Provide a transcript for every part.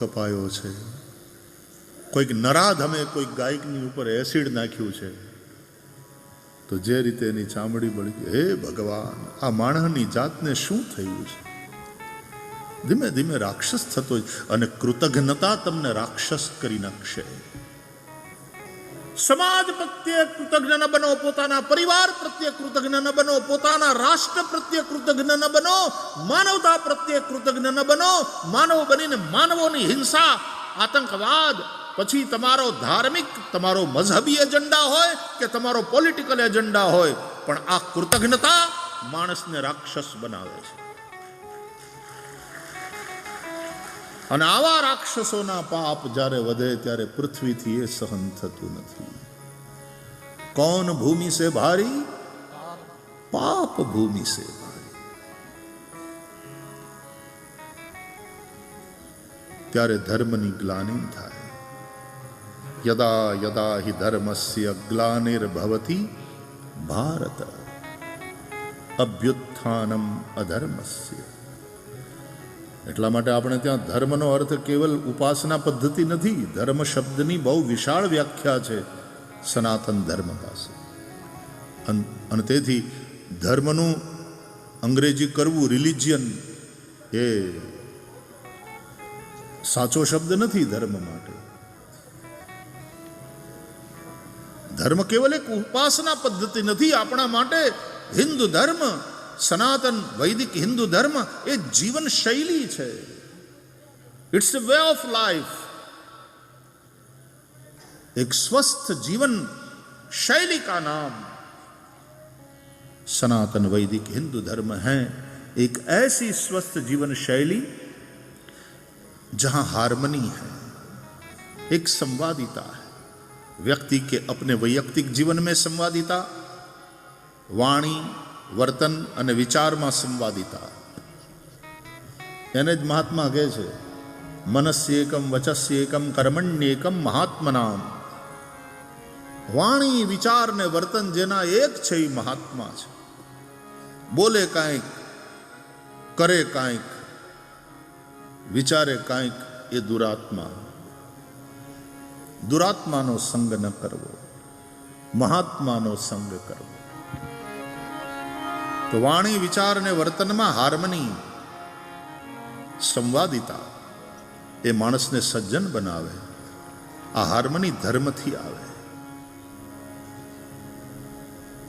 કપાયો છે, કોઈક નરાધમે કોઈક ગાયકની ઉપર એસિડ નાખ્યું છે તો જે રીતે એની ચામડી બળી ગઈ. હે ભગવાન, આ માણસની જાતને શું થયું છે? ધીમે ધીમે રાક્ષસ થતો અને કૃતજ્ઞતા તમને રાક્ષસ કરી નાખશે. સમાજ પ્રત્યે કૃતજ્ઞ ન બનો, પોતાના પરિવાર પ્રત્યે કૃતજ્ઞ ન બનો, પોતાના રાષ્ટ્ર પ્રત્યે કૃતજ્ઞ ન બનો, માનવતા પ્રત્યે કૃતજ્ઞ ન બનો. માનવ બનીને માનવોની હિંસા, આતંકવાદ, પછી તમારો ધાર્મિક, તમારો મઝહબી એજન્ડા હોય કે તમારો પોલિટિકલ એજન્ડા હોય, પણ આ કૃતજ્ઞતા માણસને રાક્ષસ બનાવે છે. અને આવા રાક્ષસોના પાપ જ્યારે વધે ત્યારે પૃથ્વીથી એ સહન થતું નથી. કૌન ભૂમિ સે ભારી? પાપ ભૂમિ સે ભારી. ત્યારે ધર્મની ગ્લાનિ થાય. યદા યદા હિ ધર્મસ્ય ગ્લાનિર્ભવતિ ભારત અભ્યુત્થાનમ અધર્મસ્ય. એટલા માટે આપણે ત્યાં ધર્મનો અર્થ કેવલ ઉપાસના પદ્ધતિ નથી. ધર્મ શબ્દની બહુ વિશાળ વ્યાખ્યા છે સનાતન ધર્મ પાસે. અને તેથી ધર્મનું અંગ્રેજી કરવું, રિલિજિયન, એ સાચો શબ્દ નથી ધર્મ માટે. ધર્મ કેવલ એક ઉપાસના પદ્ધતિ નથી. આપણા માટે હિન્દુ ધર્મ, સનાતન વૈદિક હિન્દુ ધર્મ એ જીવન શૈલી છે. It's a way of life. एक स्वस्थ जीवन शैली का नाम सनातन वैदिक हिंदू धर्म है. एक ऐसी स्वस्थ जीवन शैली जहां हार्मनी है, एक संवादिता है. व्यक्ति के अपने वैयक्तिक जीवन में संवादिता, वाणी, वर्तन અને વિચારમાં સંવાદિતા. એને જ મહાત્મા કહે છે મનસ્યેકમ વચસ્યેકમ કર્મણ્યેકમ મહાત્મનામ. વાણી, વિચાર ને વર્તન જેના એક છે એ મહાત્મા છે. બોલે કાંઈક, કરે કાંઈક, વિચારે કાંઈક, એ દુરાત્મા. દુરાત્માનો સંગ ન કરવો, મહાત્માનો સંગ કરવો. તો વાણી, વિચાર અને વર્તનમાં હાર્મની, સંવાદિતા એ માણસને સજ્જન બનાવે. આ હાર્મની ધર્મથી આવે.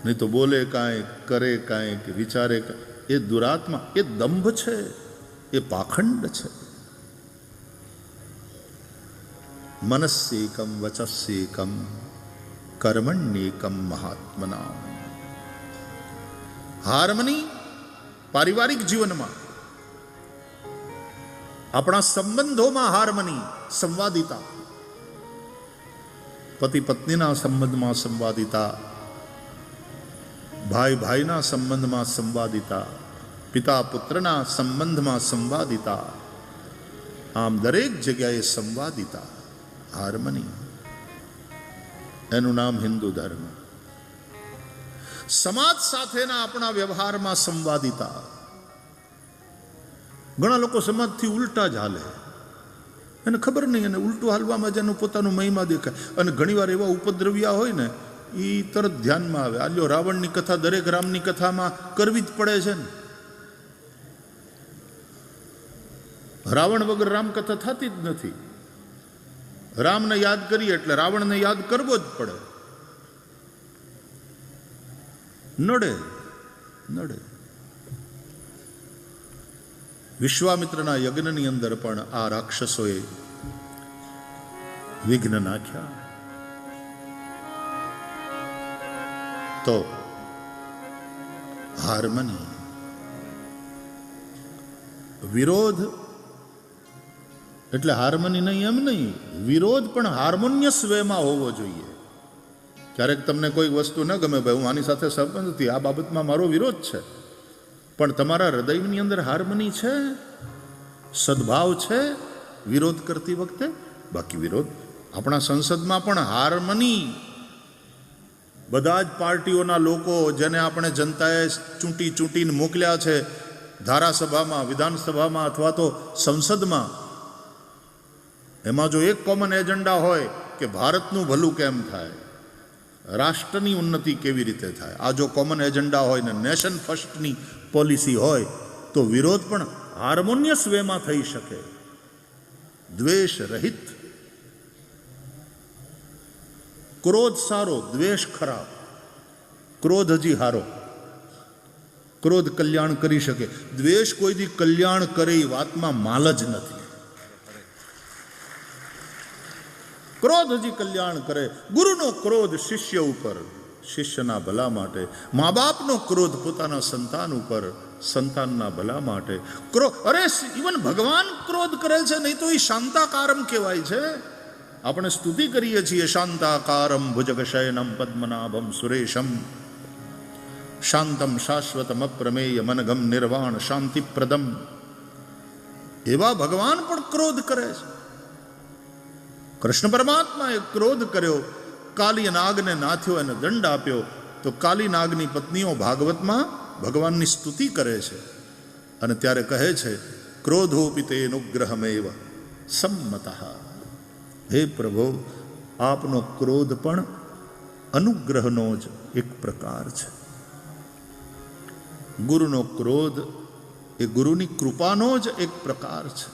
નહીં તો બોલે કાંઈક, કરે કાંઈક, વિચારે કાંઈક, એ દુરાત્મા, એ દંભ છે, એ પાખંડ છે. મનસ્યેકમ વચસ્યેકમ કર્મણ્યેકમ મહાત્મનામ. હાર્મની પારિવારિક જીવનમાં, આપણા સંબંધોમાં હાર્મની, સંવાદિતા. પતિ પત્નીના સંબંધમાં સંવાદિતા, ભાઈ ભાઈના સંબંધમાં સંવાદિતા, પિતા પુત્રના સંબંધમાં સંવાદિતા. આમ દરેક જગ્યાએ સંવાદિતા, હાર્મની. એનું નામ હિન્દુ ધર્મ. સમાજ સાથેના આપણા વ્યવહારમાં સંવાદિતા. ઘણા લોકો સમાજથી ઉલટા જ હાલે, એને ખબર નહીં, એને ઉલટું હાલવામાં જ એનું પોતાનું મહિમા દેખાય. અને ઘણીવાર એવા ઉપદ્રવ્યા હોય ને, એ તરત ધ્યાનમાં આવે. આલ્યો રાવણની કથા દરેક રામની કથામાં કરવી જ પડે છે ને. રાવણ વગર રામકથા થતી જ નથી. રામને યાદ કરીએ એટલે રાવણને યાદ કરવો જ પડે. નડે નડે. વિશ્વામિત્રના યજ્ઞની અંદર પણ આ રાક્ષસોએ વિઘ્ન નાખ્યા. તો હાર્મની, વિરોધ એટલે હાર્મની નહીં એમ નહીં, વિરોધ પણ હાર્મોનિયસ વેમાં હોવો જોઈએ. ક્યારેક તમને કોઈ વસ્તુ ન ગમે, ભાઈ હું આની સાથે સહમત નથી, આ બાબતમાં મારો વિરોધ છે, પણ તમારા હૃદયની અંદર હાર્મની છે, સદભાવ છે વિરોધ કરતી વખતે. બાકી વિરોધ, આપણા સંસદમાં પણ હાર્મની. બધા જ પાર્ટીઓના લોકો જેને આપણે જનતાએ ચૂંટીને મોકલ્યા છે, ધારાસભામાં, વિધાનસભામાં અથવા તો સંસદમાં, એમાં જો એક કોમન એજન્ડા હોય કે ભારતનું ભલું કેમ થાય, રાષ્ટ્રની ઉન્નતિ કેવી રીતે થાય, આ જો કોમન એજન્ડા હોય ને નેશન ફર્સ્ટની પોલિસી હોય તો વિરોધ પણ હાર્મોનિયસ વેમાં થઈ શકે, દ્વેષ રહિત. ક્રોધ સારો, દ્વેષ ખરાબ. ક્રોધ હજી હારો. ક્રોધ કલ્યાણ કરી શકે, દ્વેષ કોઈ દી કલ્યાણ કરે એ વાતમાં માલ જ નથી. ક્રોધ હજી કલ્યાણ કરે. ગુરુનો ક્રોધ શિષ્ય ઉપર, શિષ્યના ભલા માટે. મા બાપનો ક્રોધ પોતાના સંતાન ઉપર, સંતાનના ભલા માટે. અરે ઇવન ભગવાન ક્રોધ કરે છે, નહીં તો એ શાંતાકારમ કહેવાય છે. આપણે સ્તુતિ કરીએ છીએ, શાંતાકારમ ભુજગશયનમ પદ્મનાભમ સુરેશમ શાંતમ શાશ્વતમ અપ્રમેય મનગમ નિર્વાણ શાંતિપ્રદમ. એવા ભગવાન પણ ક્રોધ કરે છે. કૃષ્ણ પરમાત્માએ ક્રોધ કર્યો, કાલી નાગને નાથ્યો, એને દંડ આપ્યો. તો કાલી નાગની પત્નીઓ ભાગવતમાં ભગવાનની સ્તુતિ કરે છે અને ત્યારે કહે છે, ક્રોધોપિ તે અનુગ્રહમેવ સંમતઃ. હે પ્રભુ, આપનો ક્રોધ પણ અનુગ્રહનો જ એક પ્રકાર છે. ગુરુનો ક્રોધ એ ગુરુની કૃપાનો જ એક પ્રકાર છે.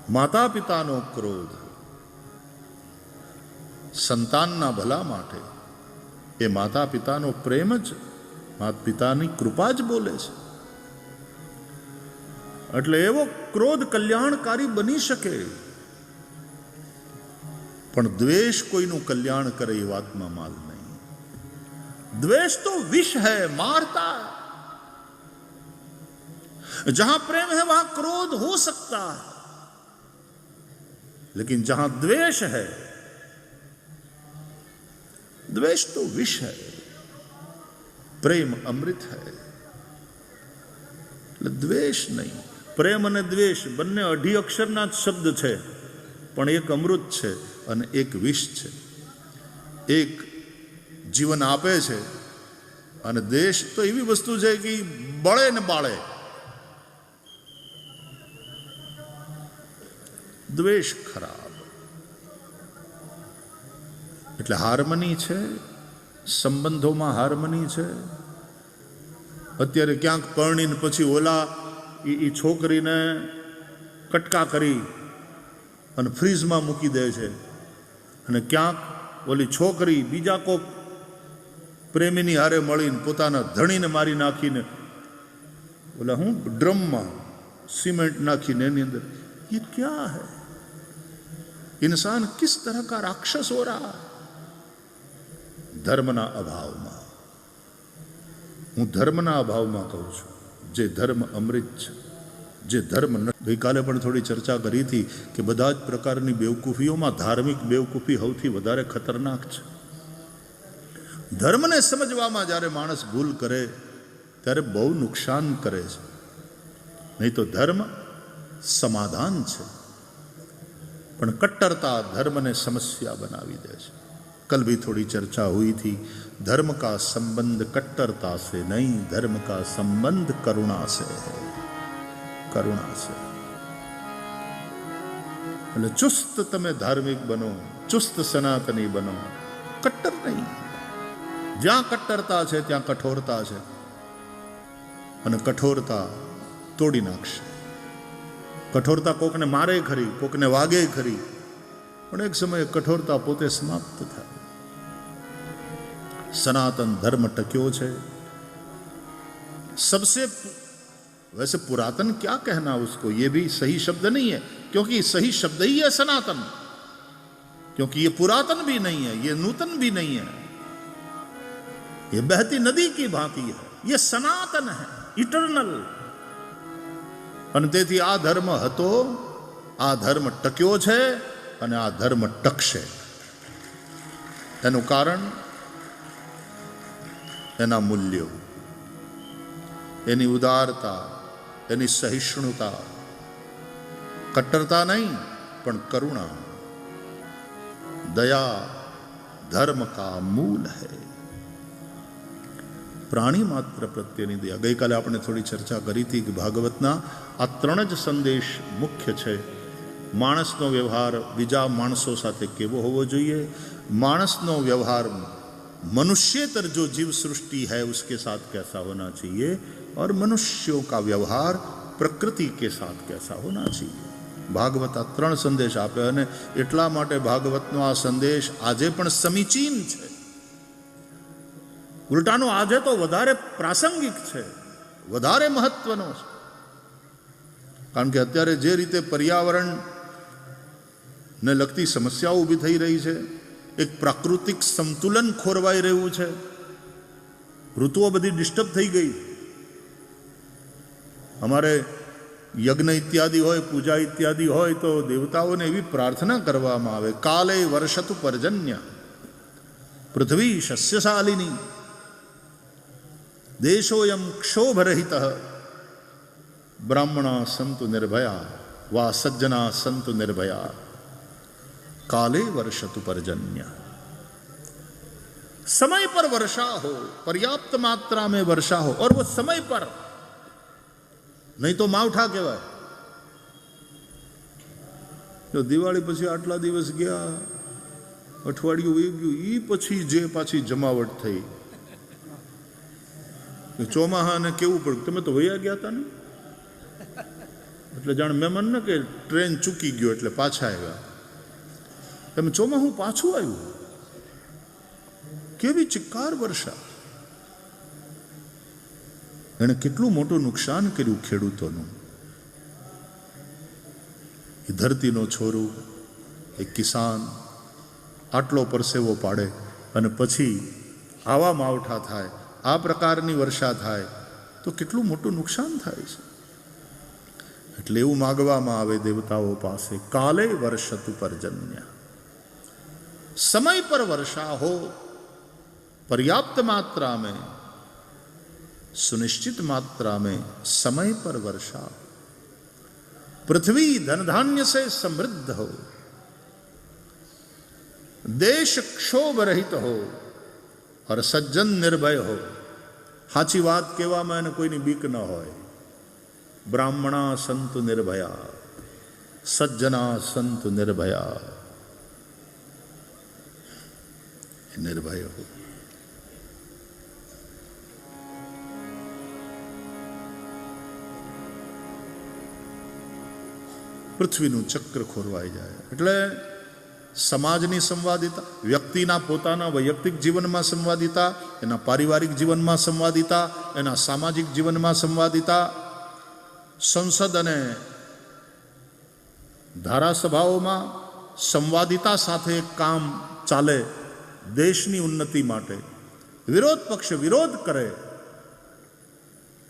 માતા પિતાનો ક્રોધ સંતાનના ભલા માટે, એ માતા પિતાનો પ્રેમ જ, માતા પિતાની કૃપા જ બોલે છે. એટલે એવો ક્રોધ કલ્યાણકારી બની શકે, પણ દ્વેષ કોઈનું કલ્યાણ કરે એ વાતમાં માલ નહીં. દ્વેષ તો વિષ है, मारता. जहां प्रेम है वहां क्रोध हो सकता है, लेकिन जहां द्वेष है, द्वेष तो विष है, प्रेम अमृत है. એટલે દ્વેષ નહીં. પ્રેમ અને દ્વેષ બંને અઢી અક્ષરના જ શબ્દ છે, પણ એક અમૃત છે અને એક વિષ છે. એક જીવન આપે છે અને દેશ તો એવી વસ્તુ છે કે બળે ને બાળે. દ્વેષ ખરાબ. એટલે હાર્મની છે, સંબંધોમાં હાર્મની છે. અત્યારે ક્યાંક પરણીને પછી ઓલા એ છોકરીને કટકા કરી અને ફ્રીજમાં મૂકી દે છે, અને ક્યાંક ઓલી છોકરી બીજા કોક પ્રેમીની હારે મળીને પોતાના ધણીને મારી નાખીને ઓલા હું ડ્રમમાં સિમેન્ટ નાખીને એની અંદર. ये क्या है? इंसान किस तरह का राक्षस हो रहा है? ધર્મના અભાવમાં. હું ધર્મના અભાવમાં કહું છું. જે ધર્મ અમૃત છે, જે ધર્મ. ગઈકાલે પણ થોડી ચર્ચા કરી હતી કે બધા જ પ્રકારની બેવકૂફીઓમાં ધાર્મિક બેવકૂફી સૌથી વધારે ખતરનાક છે. ધર્મને સમજવામાં જ્યારે માણસ ભૂલ કરે ત્યારે બહુ નુકસાન કરે છે. નહીં તો ધર્મ સમાધાન છે, પણ कट्टरता धर्म ने समस्या बनावी दे છે. कल भी थोड़ी चर्चा हुई थी, धर्म का संबंध कट्टरता से नहीं, धर्म का संबंध करुणा से है. करुणा से. એટલે ચુસ્ત તમે ધાર્મિક બનો, ચુસ્ત સનાતની બનો, કટ્ટર નહીં. જ્યાં કટ્ટરતા છે ત્યાં કઠોરતા છે, અને કઠોરતા તોડી નાખશે. કઠોરતા કોકને મારે ખરી, કોકને વાગે ખરી, પણ એક સમયે કઠોરતા પોતે સમાપ્ત થાય. सनातन धर्म टक्यो છે. सबसे वैसे पुरातन क्या कहना उसको, ये भी सही शब्द नहीं है, क्योंकि सही शब्द ही है सनातन. क्योंकि ये पुरातन भी नहीं है, ये नूतन भी नहीं है, ये बहती नदी की भांति है. ये सनातन है, इटर्नल. અને તેથી આ ધર્મ હતો, આ ધર્મ ટક્યો છે અને આ ધર્મ ટકશે. એનું કારણ એના મૂલ્યો, એની ઉદારતા, એની સહિષ્ણુતા. કટ્ટરતા નહીં, પણ કરુણા, દયા ધર્મ કા મૂલ હૈ. પ્રાણી માત્ર પ્રત્યેની દયા. ગઈકાલે આપણે થોડી ચર્ચા કરી હતી કે ભાગવતના આ ત્રણ જ સંદેશ મુખ્ય છે. માણસનો વ્યવહાર બીજા માણસો સાથે કેવો હોવો જોઈએ, માણસનો વ્યવહાર मनुष्येतर जो जीव सृष्टि है उसके साथ कैसा होना चाहिए और मनुष्यों का व्यवहार प्रकृति के साथ कैसा होना चाहिए. ભાગવત આ 3 સંદેશ આપે અને એટલા માટે ભાગવતનો આ સંદેશ આજે પણ સમીચીન છે. ઉલટાનો આજે તો વધારે પ્રાસંગિક છે, વધારે મહત્વનો છે. કારણ કે અત્યારે જે રીતે પર્યાવરણને લગતી સમસ્યાઓ ઊભી થઈ રહી છે, એક પ્રાકૃતિક સંતુલન ખોરવાઈ રહ્યું છે, ઋતુઓ બધી ડિસ્ટર્બ થઈ ગઈ. અમારે યજ્ઞ ઇત્યાદિ હોય, પૂજા ઇત્યાદિ હોય તો દેવતાઓને એવી પ્રાર્થના કરવામાં આવે, કાલે વર્ષતુ પર્જન્ય પૃથ્વી શસ્યશાલિની દેશોયમ ક્ષોભરહિત બ્રાહ્મણા સંતુ નિર્ભયા વા સજ્જના સંતુ નિર્ભયા काले वर्षतु पर्जन्य. समय पर वर्षा हो, पर्याप्त मात्रा में वर्षा हो और वो समय पर, नहीं तो मावठा कहेवाय. જો દિવાળી પછી આટલા દિવસ ગયા, અઠવાડિયું વહી ગયું, એ પછી જે પાછી જમાવટ થઈ, ચોમાહાને કેવું પડ્યું, તમે તો વયા ગયા હતા ને, એટલે જાણ મહેમાન ને કે ટ્રેન ચૂકી ગયો એટલે પાછા આવ્યા. તમે ચોમાહું પાછું આવ્યું, કેવી ચિક્કાર વર્ષા. એને કેટલું મોટું નુકસાન કર્યું ખેડૂતોનું. એ ધરતીનો છોરો, એ કિસાન આટલો પરસેવો પાડે અને પછી આવા માવઠા થાય, આ પ્રકારની વર્ષા થાય તો કેટલું મોટું નુકસાન થાય છે. એટલે એવું માગવામાં આવે દેવતાઓ પાસે, કાલે વર્ષતુ પર્જન્ય, समय पर वर्षा हो, पर्याप्त मात्रा में, सुनिश्चित मात्रा में समय पर वर्षा, पृथ्वी धन धान्य से समृद्ध हो, देश क्षोभ रहित हो और सज्जन निर्भय हो. સાચી વાત કહેવામાં એને કોઈની બીક ન હોય. બ્રાહ્મણા સંતુ નિર્ભયા, સજ્જના સંતુ નિર્ભયા, નિર્ભય હો. પૃથ્વીનું ચક્ર ખોરવાઈ જાય એટલે સમાજની સંવાદિતા, વ્યક્તિના પોતાના વૈયક્તિક જીવનમાં સંવાદિતા, એના પારિવારિક જીવનમાં સંવાદિતા, એના સામાજિક જીવનમાં સંવાદિતા, સંસદ અને ધારાસભાઓમાં સંવાદિતા સાથે કામ ચાલે. દેશની ઉન્નતિ માટે વિરોધ પક્ષ વિરોધ કરે,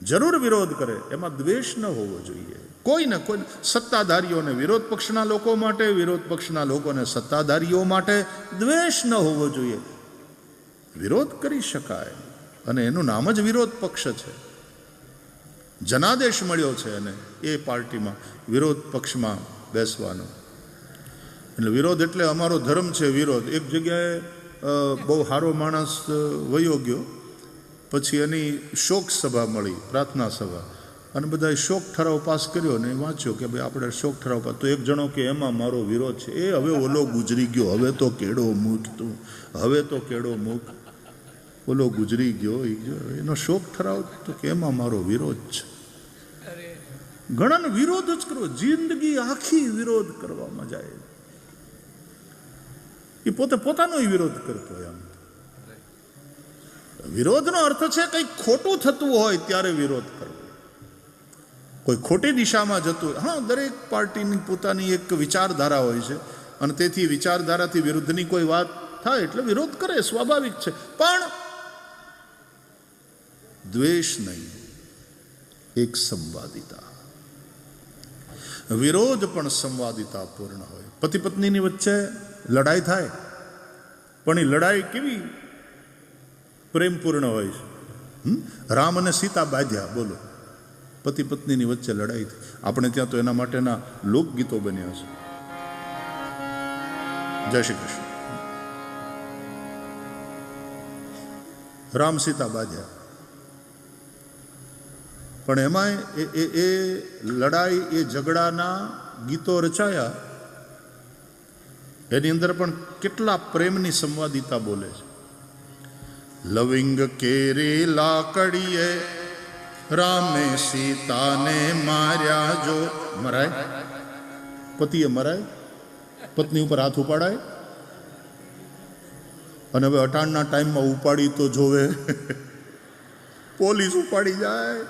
જરૂર વિરોધ કરે, એમાં દ્વેષ ન હોવો જોઈએ. કોઈને કોઈ સત્તાધારીઓને વિરોધ પક્ષના લોકો માટે, વિરોધ પક્ષના લોકોને સત્તાધારીઓ માટે દ્વેષ ન હોવો જોઈએ. વિરોધ કરી શકાય અને એનું નામ જ વિરોધ પક્ષ છે. જનાદેશ મળ્યો છે અને એ પાર્ટીમાં વિરોધ પક્ષમાં બેસવાનો. એટલે વિરોધ એટલે અમારો ધર્મ છે વિરોધ. એક જગ્યાએ બહુ સારો માણસ વયો ગયો, પછી એની શોક સભા મળી, પ્રાર્થના સભા, અને બધાએ શોક ઠરાવ પાસ કર્યો ને વાંચ્યો કે ભાઈ આપણે શોક ઠરાવ પાસ. તો એક જણો કે એમાં મારો વિરોધ છે. એ હવે ઓલો ગુજરી ગયો, હવે તો કેડો મૂક તું, હવે તો કેડો મૂક, ઓલો ગુજરી ગયો, એનો શોક ઠરાવ તો કે એમાં મારો વિરોધ છે. ઘણાને વિરોધ જ કરવો, જિંદગી આખી વિરોધ કરવામાં જાય. એ પોતે પોતાનો વિરોધ કરતો હોય. આમ વિરોધનો અર્થ છે કંઈક ખોટું થતું હોય ત્યારે વિરોધ કરવો, કોઈ ખોટી દિશામાં જતું. હા, દરેક પાર્ટીની પોતાની એક વિચારધારા હોય છે અને તેથી વિચારધારાથી વિરુદ્ધની કોઈ વાત થાય એટલે વિરોધ કરે, સ્વાભાવિક છે. પણ દ્વેષ નહીં, એક સંવાદિતા. વિરોધ પણ સંવાદિતા પૂર્ણ હોય. પતિ પત્નીની વચ્ચે લડાઈ થાય પણ એ લડાઈ કેવી પ્રેમપૂર્ણ હોય છે. રામ અને સીતા બાંધ્યા, બોલો, પતિ પત્નીની વચ્ચે લડાઈ થઈ. આપણે ત્યાં તો એના માટેના લોકગીતો બન્યા છે. જય શ્રી કૃષ્ણ. રામ સીતા બાંધ્યા, પણ એમાંય એ લડાઈ, એ ઝઘડાના ગીતો રચાયા એની અંદર પણ કેટલા પ્રેમની સંવાદિતા બોલે છે. લવિંગ કેરી લાકડીએ રામે સીતાને માર્યા જો. મરાય? પતિએ મરાય? પત્ની ઉપર હાથ ઉપાડાય? અને હવે અટાણના ટાઈમમાં ઉપાડી તો જોવે, પોલીસ ઉપાડી જાય,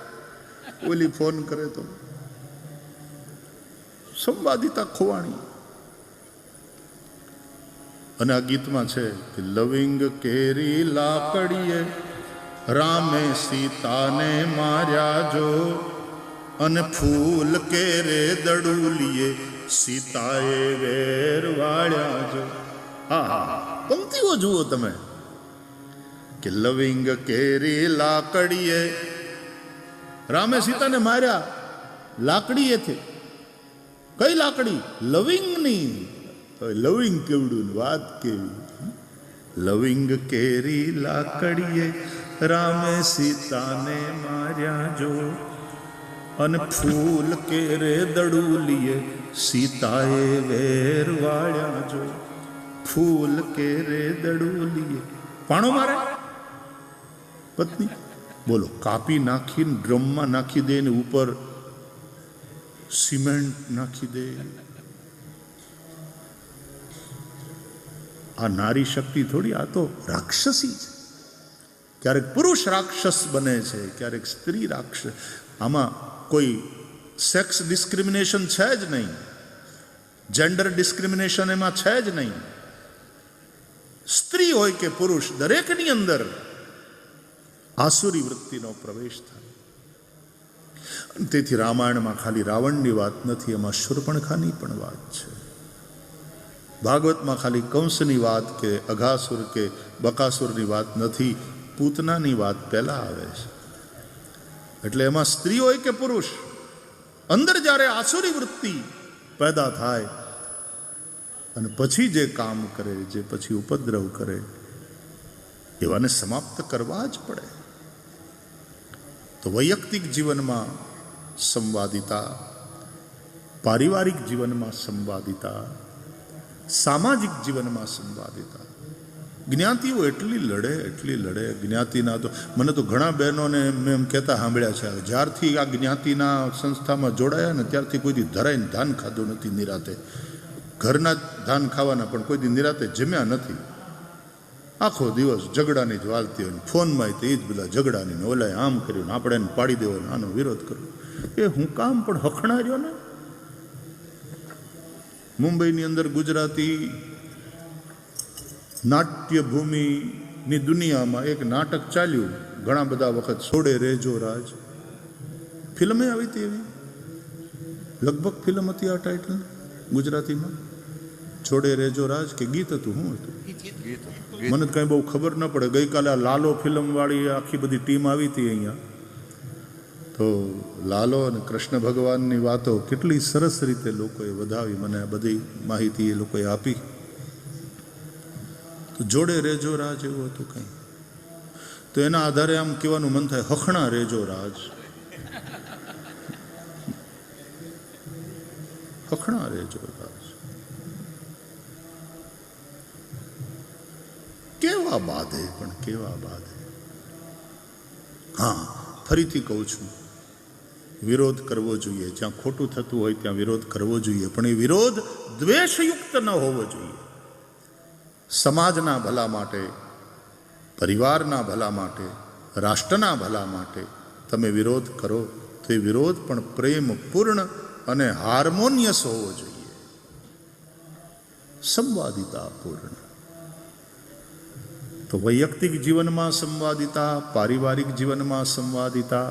ઓલી ફોન કરે તો. સંવાદિતા ખોવાણી. અને આ ગીતમાં છે કે લવિંગ કેરી લાકડીએ રામે સીતાને માર્યા જો, અને ફૂલ કેરે દડુલીએ સીતાએ વેર વાળ્યા જો. હા, પંક્તિઓ જુઓ તમે કે લવિંગ કેરી લાકડીએ રામે સીતાને માર્યા લાકડીએથી. કઈ લાકડી? લવિંગની. લવિંગ કેવડું, વાત કેવી. લવિંગ કેરી લાકડીએ રામે સીતાને માર્યા જો, અને ફૂલ કેરે દડુલીએ સીતાએ વેર વાળ્યા જો. ફૂલ કેરે દડુલીએ પાણો મારે પત્ની. બોલો, કાપી નાખીને ડ્રમમાં નાખી દે ને ઉપર સિમેન્ટ નાખી દે. આ નારી શક્તિ થોડી, આ તો રાક્ષસી છે. ક્યારેક પુરુષ રાક્ષસ બને છે, ક્યારેક સ્ત્રી રાક્ષસ. આમાં કોઈ સેક્સ ડિસ્ક્રિમિનેશન છે જ નહીં, જેન્ડર ડિસ્ક્રિમિનેશન એમાં છે જ નહીં. સ્ત્રી હોય કે પુરુષ, દરેકની અંદર આસુરી વૃત્તિનો પ્રવેશ થાય. તેથી રામાયણમાં ખાલી રાવણની વાત નથી, એમાં શૂર્પણખાની પણ વાત છે. ભાગવતમાં ખાલી કંસની વાત કે અઘાસુર કે બકાસુરની વાત નથી, પૂતનાની વાત પહેલા આવે છે. એટલે એમાં સ્ત્રી હોય કે પુરુષ, અંદર જ્યારે આસુરી વૃત્તિ પેદા થાય અને પછી જે કામ કરે, જે પછી ઉપદ્રવ કરે, એવાને સમાપ્ત કરવા જ પડે. તો વૈયક્તિક જીવનમાં સંવાદિતા, પારિવારિક જીવનમાં સંવાદિતા, સામાજિક જીવનમાં સંવાદિતા. જ્ઞાતિઓ એટલી લડે. જ્ઞાતિના તો મને તો ઘણા બહેનોને મેં એમ કહેતા સાંભળ્યા છે, જ્યારથી આ જ્ઞાતિના સંસ્થામાં જોડાયા ને ત્યારથી કોઈ દી ધરાઈને ધાન ખાધું નથી નિરાતે. ઘરના જ ધાન ખાવાના, પણ કોઈ દી નિરાતે જમ્યા નથી. આખો દિવસ ઝઘડાની જ વાલતી હોય, ફોનમાં તે જ બધા ઝઘડાની, ઓલાએ આમ કર્યું, આપણે એને પાડી દેવો, આનો વિરોધ કરવો. એ હું કામ પણ હખણા રહ્યો ને. મુંબઈની અંદર ગુજરાતી નાટ્યભૂમિની દુનિયામાં એક નાટક ચાલ્યું ઘણા બધા વખત, છોડે રેજો રાજ. ફિલ્મે આવી હતી એવી, લગભગ ફિલ્મ હતી આ ટાઇટલ ગુજરાતીમાં, છોડે રેજો રાજ. કે ગીત હતું? શું હતું? મને કઈ બહુ ખબર ન પડે. ગઈકાલે આ લાલો ફિલ્મ વાળી આખી બધી ટીમ આવી હતી અહીંયા, તો લાલો અને કૃષ્ણ ભગવાનની વાતો કેટલી સરસ રીતે લોકોએ વધાવી. મને બધી માહિતી એ લોકોએ આપી. તો જોડે રેજો રાજ એવું હતું કંઈ. તો એના આધારે આમ કહેવાનું મન થાય, હખણા રેજો રાજ, હખણા રેજો રાજ. કેવા બાંધે, પણ કેવા બાંધે. હા, ફરીથી કહું છું, વિરોધ કરવો જોઈએ. જ્યાં ખોટું થતું હોય ત્યાં વિરોધ કરવો જોઈએ, પણ એ વિરોધ દ્વેષયુક્ત ન હોવો જોઈએ. સમાજના ભલા માટે, પરિવારના ભલા માટે, રાષ્ટ્રના ભલા માટે તમે વિરોધ કરો તો એ વિરોધ પણ પ્રેમપૂર્ણ અને હાર્મોનિયસ હોવો જોઈએ, સંવાદિતાપૂર્ણ. તો વૈયક્તિક જીવનમાં સંવાદિતા, પારિવારિક જીવનમાં સંવાદિતા,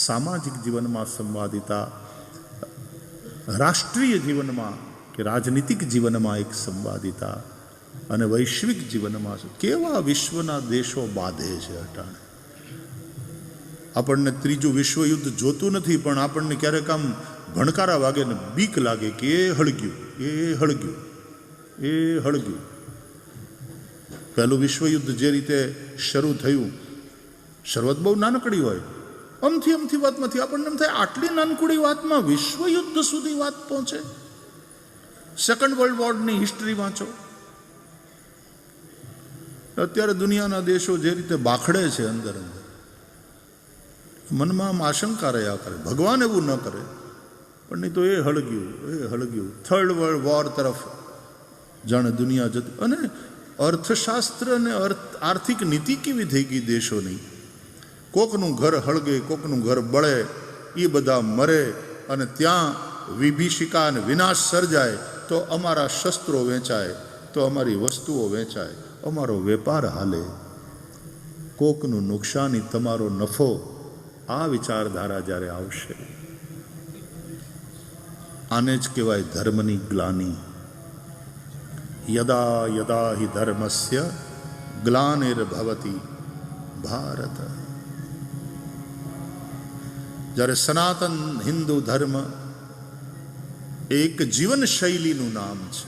સામાજિક જીવનમાં સંવાદિતા, રાષ્ટ્રીય જીવનમાં કે રાજનીતિક જીવનમાં એક સંવાદિતા, અને વૈશ્વિક જીવનમાં કેવા વિશ્વના દેશો બાંધે છે અટાણે. આપણને ત્રીજું વિશ્વયુદ્ધ જોતું નથી, પણ આપણને ક્યારેક આમ ભણકારા વાગે ને બીક લાગે કે એ હળગ્યું, એ હળગ્યું, એ હળગ્યું. પહેલું વિશ્વયુદ્ધ જે રીતે શરૂ થયું, શરૂઆત બહુ નાનકડી હોય, અમથી વાતમાંથી આપણને એમ થાય આટલી નાનકડી વાતમાં વિશ્વયુદ્ધ સુધી વાત પહોંચે. સેકન્ડ વર્લ્ડ વોરની હિસ્ટ્રી વાંચો, અત્યારે દુનિયાના દેશો જે રીતે બાખડે છે અંદર અંદર, મનમાં આમ આશંકા રહ્યા કરે, ભગવાન એવું ન કરે, પણ નહીં તો એ હળગ્યું થર્ડ વર્લ્ડ વોર તરફ જાણે દુનિયા જતી. અને અર્થશાસ્ત્ર અને આર્થિક નીતિ કેવી થઈ ગઈ દેશોની, કોકનું ઘર હળગે, કોકનું ઘર બળે, એ બધા મરે, અને ત્યાં વિભીષિકા અને વિનાશ સર્જાય તો અમારા શસ્ત્રો વેચાય, તો અમારી વસ્તુઓ વેચાય, અમારો વેપાર હાલે, કોકનું નુકસાની તમારો નફો. આ વિચારધારા જ્યારે આવશે, આને જ કહેવાય ધર્મની ગ્લાની. યદા યદા હિ ધર્મસ્ય ગ્લાનિર્ભવતિ ભારત. જ્યારે સનાતન હિન્દુ ધર્મ એક જીવનશૈલીનું નામ છે,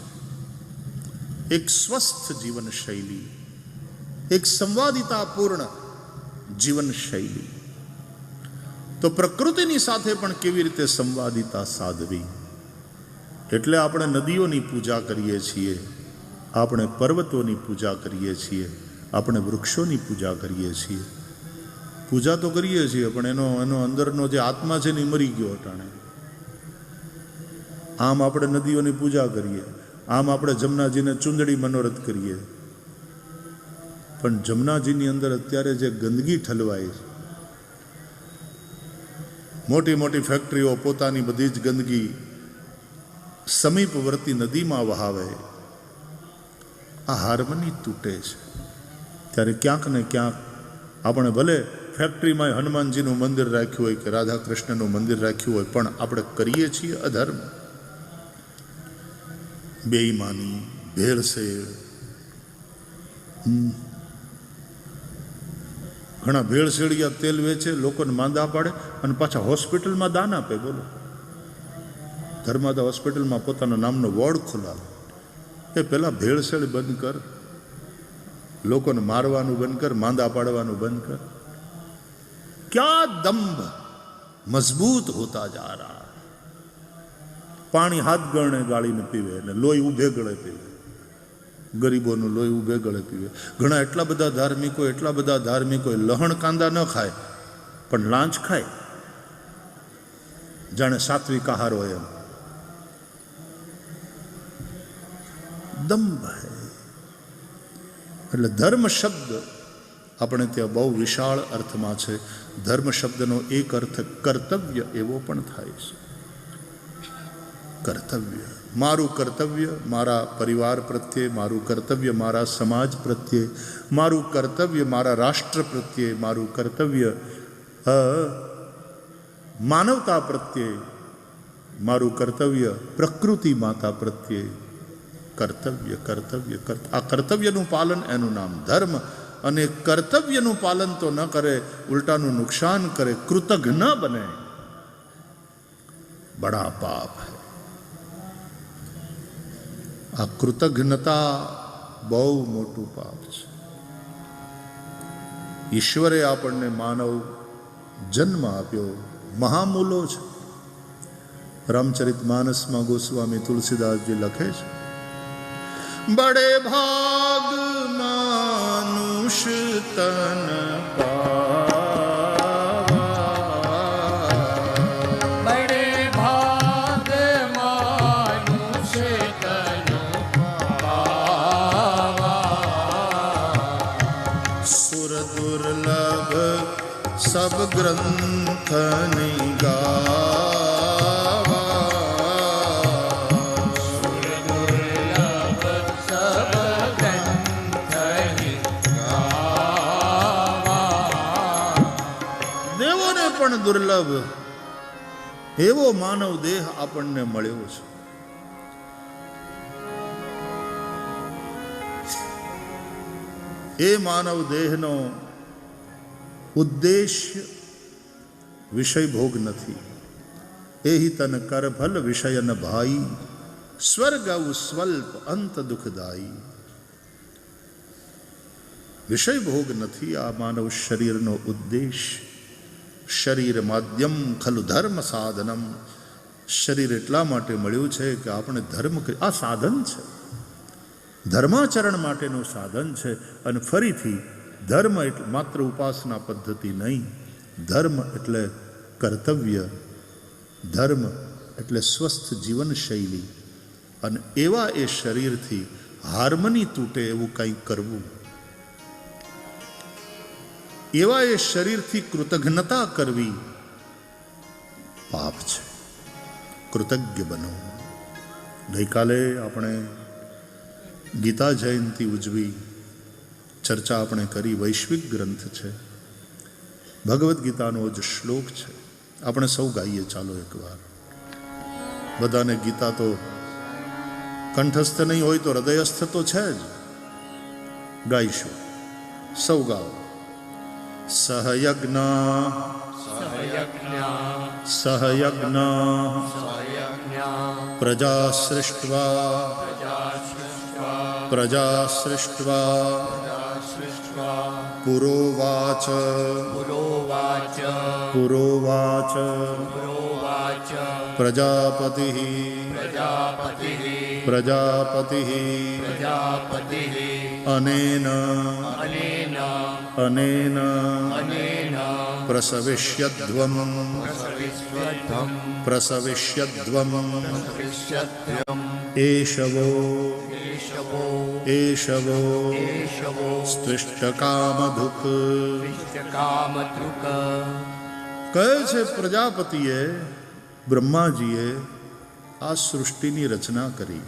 એક સ્વસ્થ જીવનશૈલી, એક સંવાદિતાપૂર્ણ જીવનશૈલી, તો પ્રકૃતિની સાથે પણ કેવી રીતે સંવાદિતા સાધવી. એટલે આપણે નદીઓની પૂજા કરીએ છીએ, આપણે પર્વતોની પૂજા કરીએ છીએ, આપણે વૃક્ષોની પૂજા કરીએ છીએ. પૂજા તો કરીએ છીએ, પણ એનો અંદરનો જે આત્મા છે ને એ મરી ગયો અટાણે. આમ આપણે નદીઓની પૂજા કરીએ, આમ આપણે જમનાજીને ચૂંદડી મનોરથ કરીએ, પણ જમનાજીની અંદર અત્યારે જે ગંદકી ઠલવાય છે, મોટી મોટી ફેક્ટરીઓ પોતાની બધી જ ગંદકી સમીપવર્તી નદીમાં વહાવે, આ હાર્મની તૂટે છે. ત્યારે ક્યાંક ને ક્યાંક આપણે ભલે ફેક્ટરીમાં હનુમાનજીનું મંદિર રાખ્યું હોય કે રાધા કૃષ્ણનું મંદિર રાખ્યું હોય, પણ આપણે કરીએ છીએ અધર્મ, બેઈમાની, ભેળસેળ. ઘણા ભેળસેળિયા તેલ વેચે, લોકોને માંદા પાડે અને પાછા હોસ્પિટલમાં દાન આપે. બોલો, ધર્માદા હોસ્પિટલમાં પોતાના નામનો વોર્ડ ખોલાવે. એ પહેલાં ભેળસેળ બંધ કર, લોકોને મારવાનું બંધ કર, માંદા પાડવાનું બંધ કર. ક્યાં દંભ મજબૂત હોતા જા રહા. પાણી હાથ ગણે ગાળીને પીવે ને લોહી ઉભે ગળે પીવે, ગરીબોનું લોહી ઉભે ગળે પીવે. ઘણા એટલા બધા ધાર્મિકો લહણ કાંદા ન ખાય, પણ લાંચ ખાય, જાણે સાત્વિક આહાર હોય એમ. દંભ હૈ. એટલે ધર્મ શબ્દ આપણે ત્યાં બહુ વિશાળ અર્થમાં છે. ધર્મ શબ્દનો એક અર્થ કર્તવ્ય એવો પણ થાય છે. કર્તવ્ય, મારું કર્તવ્ય મારા પરિવાર પ્રત્યે, મારું કર્તવ્ય મારા સમાજ પ્રત્યે, મારું કર્તવ્ય મારા રાષ્ટ્ર પ્રત્યે, મારું કર્તવ્ય માનવતા પ્રત્યે, મારું કર્તવ્ય પ્રકૃતિ માતા પ્રત્યે. કર્તવ્ય કર્તવ્ય આ કર્તવ્યનું પાલન, એનું નામ ધર્મ. અને કર્તવ્યનું પાલન તો ન કરે, ઉલટાનું નુકસાન કરે, કૃતજ્ઞ ન બને, બડા પાપ હૈ. આ કૃતજ્ઞતા બહુ મોટું પાપ છે. ઈશ્વરે આપણને માનવ જન્મ આપ્યો, મહામૂલો છે. રામચરિત માનસમાં ગોસ્વામી તુલસીદાસજી લખે છે, બડે ભાગ માનુષ તન सब ग्रंथ निगावा, सब ग्रंथ निगावा. દેવોને પણ દુર્લભ એવો માનવ દેહ આપણને મળ્યો છે. એ માનવ દેહનો ઉદ્દેશ્ય વિષય ભોગ નથી. એહી તન કર ભલ વિષયન ભાઈ, સ્વર્ગ સ્વલ્પ અંત દુઃખદાયી. વિષય ભોગ નથી આ માનવ શરીરનો ઉદ્દેશ્ય. શરીર માધ્યમ ખલુ ધર્મ સાધનમ. શરીર એટલા માટે મળ્યું છે કે આપણે ધર્મ, આ સાધન છે. ધર્માચરણ માટેનું સાધન છે. અને ફરીથી ધર્મ એટલે માત્ર ઉપાસના પદ્ધતિ નહીં, ધર્મ એટલે કર્તવ્ય, ધર્મ એટલે સ્વસ્થ જીવનશૈલી. અને એવા એ શરીરથી હાર્મની તૂટે એવું કંઈક કરવું, એવા એ શરીરથી કૃતજ્ઞતા કરવી પાપ છે. કૃતજ્ઞ બનો. ગઈકાલે આપણે ગીતા જયંતિ ઉજવી, ચર્ચા આપણે કરી. વૈશ્વિક ગ્રંથ છે, ભગવદ્ ગીતાનો જ શ્લોક છે. આપણે સૌ ગાઈએ, ચાલો એકવાર. બધાને ગીતા તો કંઠસ્થ નહીં હોય તો હૃદયસ્થ તો છે જ. ગાઈશું, સૌ ગાઓ. સહયજ્ઞ પ્રજા સૃષ્ટ્વા પુરોવાચ પ્રજાપતિ અનેન પ્રસવિષ્યદ્વમ એષવો સ્ત્વિષ્ટકામધુક. કહે છે પ્રજાપતિએ, બ્રહ્માજીએ આ સૃષ્ટિની રચના કરી.